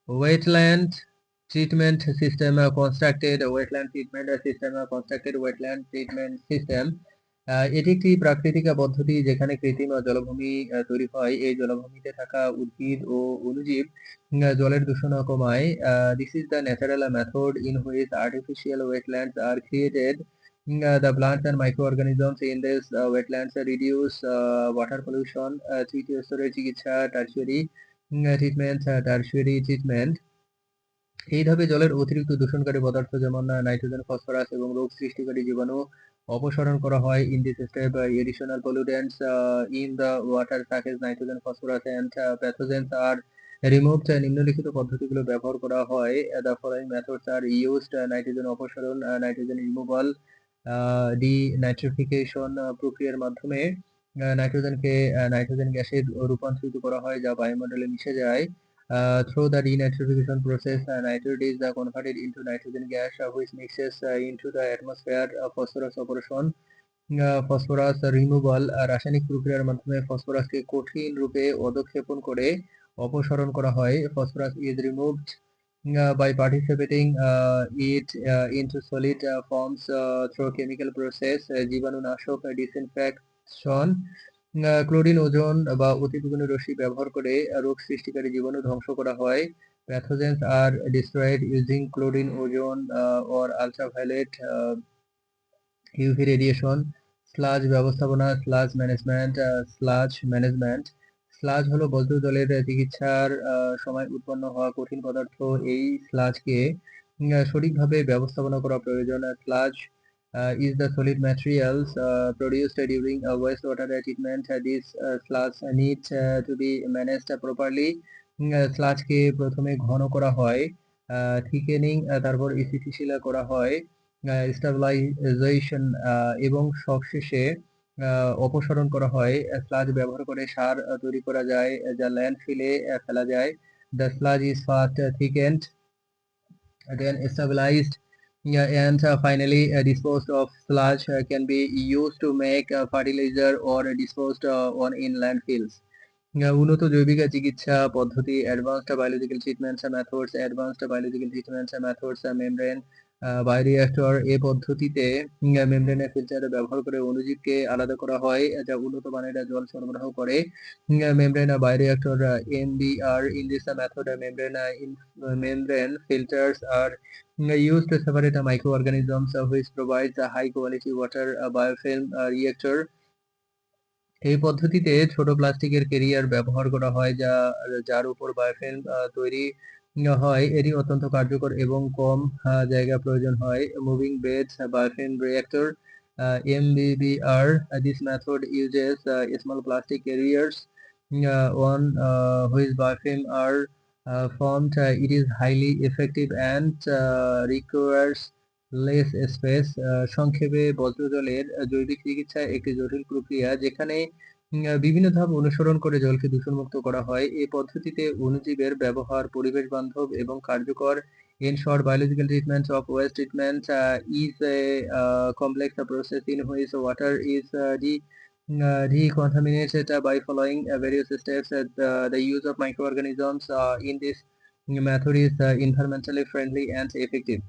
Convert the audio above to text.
wetland treatment system constructed wetland treatment system constructed wetland treatment system এটি একটি প্রাকৃতিক পদ্ধতি যেখানে কৃত্রিম জলভূমি তৈরি হয়। এই জলভূমিতে থাকা উদ্ভিদ ও অণুজীব জলের দূষণ কমায়। This is the natural method in which artificial wetlands are created. The plants and microorganisms in this wetlands reduce water pollution. তৃতীয় স্তরের চিকিৎসা tertiary ট্রিটমেন্ট। এই ধাপে জলের অতিরিক্ত দূষণকারী পদার্থ যেমন নাইট্রোজেন, ফসফরাস এবং রোগ সৃষ্টিকারী জীবাণু অপসারণ করা হয়। In this step additional pollutants in the water such as nitrogen, phosphorus and pathogens are removed. নিম্নলিখিত পদ্ধতিগুলো ব্যবহার করা হয়। The following methods are used: nitrogen অপসারণ, নাইট্রোজেন রিমুভাল, ডিনাইট্রিফিকেশন প্রক্রিয়ার মাধ্যমে নাইট্রোজেনকে নাইট্রোজেন গ্যাসে রূপান্তরিত করা হয় যা বায়ুমণ্ডলে মিশে যায়। Through the denitrification process, nitrate is converted into nitrogen gas, which mixes into the atmosphere. Phosphorus operation, phosphorus removal, রাসায়নিক প্রক্রিয়ার মাধ্যমে ফসফরাসকে কঠিন রূপে অধঃক্ষেপণ করে অপসারণ করা হয়। Phosphorus is removed by participating it into solid forms through chemical process. জীবাণুনাশক, disinfection, ক্লোরিন, ওজোন বা অতিবেগুনি রশ্মি ব্যবহার করে রোগ সৃষ্টিকারী জীবাণু ধ্বংস করা হয়। Pathogens are destroyed using chlorine, ozone or ultraviolet UV radiation. Sludge ব্যবস্থাপনা, স্লাজ ম্যানেজমেন্ট। স্লাজ হলো বদ্ধ জলের চিকিৎসার সময় উৎপন্ন হওয়া কঠিন পদার্থ। এই স্লাজকে সঠিকভাবে ব্যবস্থাপনা করা প্রয়োজন। Sludge is the solid materials produced during wastewater treatment. This sludge needs to be managed properly. স্লাজকে প্রথমে ঘন করা হয়, থিকেনিং, তারপর স্থিতিশীল করা হয়, স্টেবিলাইজেশন এবং সবশেষে অপসারণ করা হয়। স্লাজ ব্যবহার করে সার তৈরি করা যায় যা ল্যান্ডফিলে ফেলা যায়। The sludge is first thickened, then stabilized, and finally disposed of. Sludge can be used to make fertilizer or disposed on in landfills. উন্নত জৈবিক চিকিৎসা পদ্ধতি, advanced biological treatments methods, membrane bioreactor. এ পদ্ধতিতে মেমব্রেনের ফিল্টার ব্যবহার করে অণুজীবকে আলাদা করা হয় যা উন্নত মানের জল সরবরাহ করে। Membrane bioreactor, MBR. In this method, membrane filters are used to separate microorganisms which provides a high quality water. Biofilm reactor. এই পদ্ধতিতে ছোট প্লাস্টিকের ক্যারিয়ার ব্যবহার করা হয় যার উপর বায়োফিল্ম তৈরি হয়। এটি অত্যন্ত কার্যকর এবং কম জায়গা প্রয়োজন হয়। Moving beds biofilm reactor, MBBR. This method uses small plastic carriers on which biofilm are formed. It is highly effective and requires less space. সংক্ষেপে বজ্র জলের জৈবিক চিকিৎসা একটি জটিল প্রক্রিয়া যেখানে বিভিন্ন ধাপ অনুসরণ করে জলকে দূষণমুক্ত করা হয়। এই পদ্ধতিতে অণুজীবের ব্যবহার পরিবেশ বান্ধব এবং কার্যকর। In short, biological treatment of waste treatment is a complex process in which water is decontaminated by following various steps. The use of microorganisms in this method is environmentally friendly and effective.